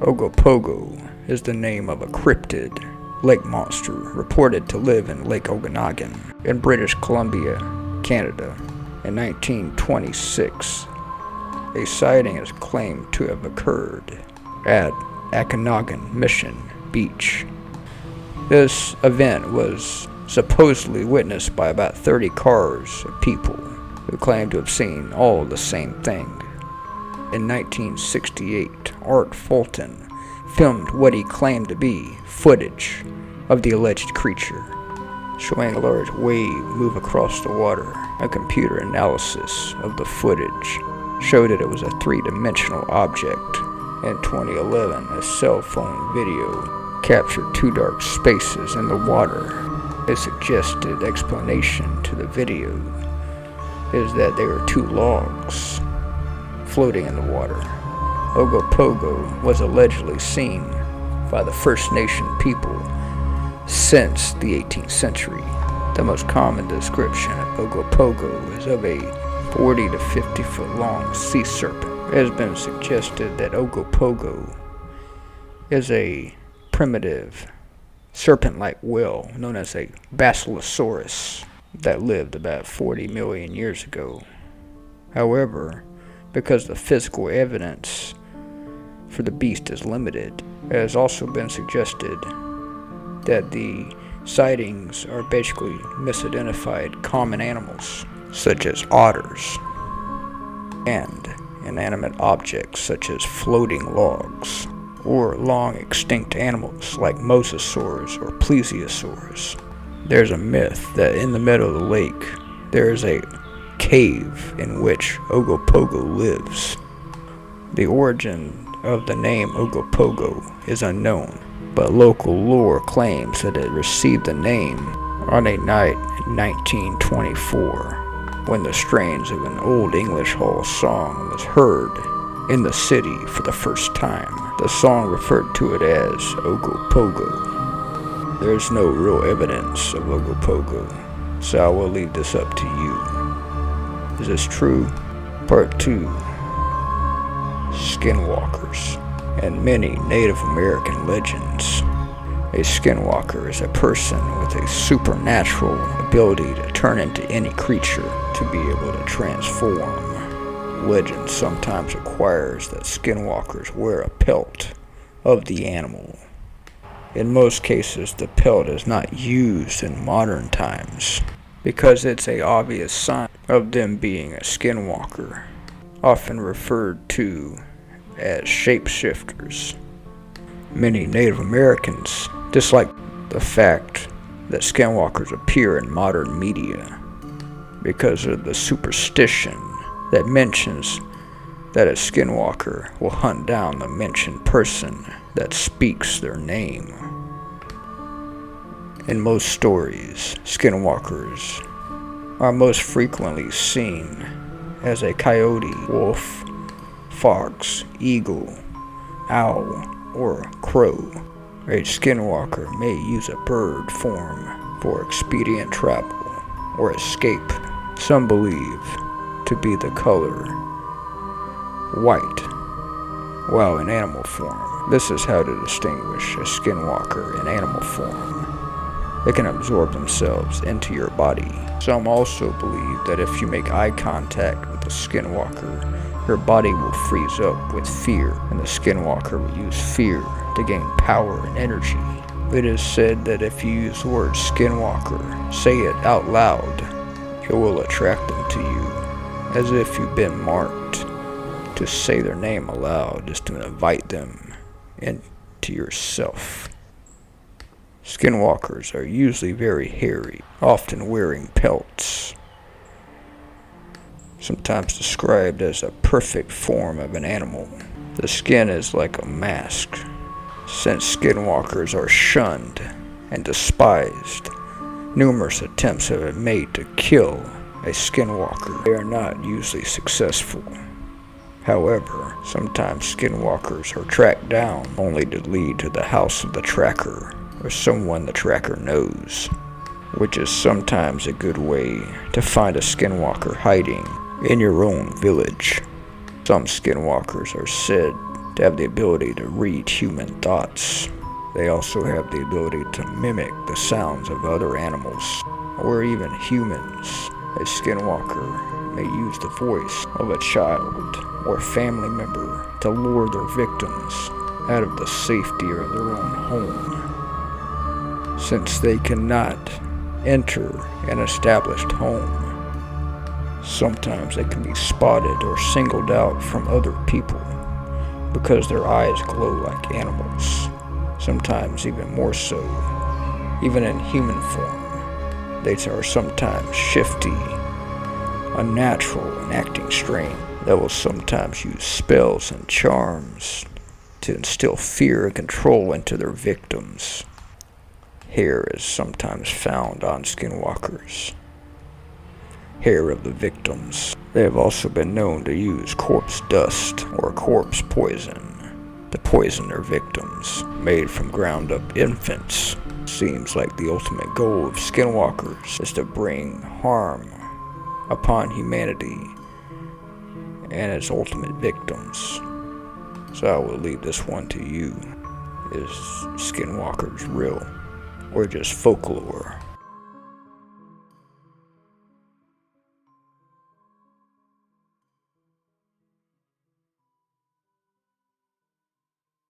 Ogopogo is the name of a cryptid lake monster reported to live in Lake Okanagan in British Columbia, Canada. In 1926, a sighting is claimed to have occurred at Okanagan Mission Beach. This event was supposedly witnessed by about 30 cars of people who claimed to have seen all the same thing. In 1968, Art Folden filmed what he claimed to be footage of the alleged creature, showing a large wave move across the water. A computer analysis of the footage showed that it was a three-dimensional object. In 2011, a cell phone video captured two dark spaces in the water. A suggested explanation to the video is that they were two logs floating in the water. Ogopogo was allegedly seen by the First Nation people since the 18th century. The most common description of Ogopogo is of a 40 to 50 foot long sea serpent. It has been suggested that Ogopogo is a primitive serpent-like whale known as a Basilosaurus that lived about 40 million years ago. However, because the physical evidence for the beast is limited, it has also been suggested that the sightings are basically misidentified common animals such as otters and inanimate objects such as floating logs or long extinct animals like mosasaurs or plesiosaurs. There's a myth that in the middle of the lake there is a cave in which Ogopogo lives. The origin of the name Ogopogo is unknown, but local lore claims that it received the name on a night in 1924 when the strains of an old English Hall song was heard in the city for the first time. The song referred to it as Ogopogo. There is no real evidence of Ogopogo, so I will leave this up to you. Is this true? Part 2. Skinwalkers and many Native American legends. A skinwalker is a person with a supernatural ability to turn into any creature, to be able to transform. Legend sometimes requires that skinwalkers wear a pelt of the animal. In most cases, the pelt is not used in modern times because it's an obvious sign of them being a skinwalker, often referred to as shapeshifters. Many Native Americans dislike the fact that skinwalkers appear in modern media because of the superstition that mentions that a skinwalker will hunt down the mentioned person that speaks their name. In most stories, skinwalkers are most frequently seen as a coyote, wolf, fox, eagle, owl, or crow. A skinwalker may use a bird form for expedient travel or escape. Some believe to be the color white, while in animal form. This is how to distinguish a skinwalker in animal form. They can absorb themselves into your body. Some also believe that if you make eye contact with a skinwalker, your body will freeze up with fear, and the skinwalker will use fear to gain power and energy. It is said that if you use the word skinwalker, say it out loud, it will attract them to you, as if you've been marked to say their name aloud, just to invite them into yourself. Skinwalkers are usually very hairy, often wearing pelts, sometimes described as a perfect form of an animal. The skin is like a mask. Since skinwalkers are shunned and despised, numerous attempts have been made to kill a skinwalker. They are not usually successful. However, sometimes skinwalkers are tracked down only to lead to the house of the tracker or someone the tracker knows, which is sometimes a good way to find a skinwalker hiding in your own village. Some skinwalkers are said to have the ability to read human thoughts. They also have the ability to mimic the sounds of other animals, or even humans. A skinwalker may use the voice of a child or family member to lure their victims out of the safety of their own home. Since they cannot enter an established home, sometimes they can be spotted or singled out from other people because their eyes glow like animals, sometimes even more so, even in human form. They are sometimes shifty, unnatural, and acting strange. They will sometimes use spells and charms to instill fear and control into their victims. Hair is sometimes found on skinwalkers. Hair of the victims. They have also been known to use corpse dust or corpse poison to poison their victims, made from ground up infants. Seems like the ultimate goal of skinwalkers is to bring harm upon humanity and its ultimate victims. So I will leave this one to you. Is skinwalkers real or just folklore?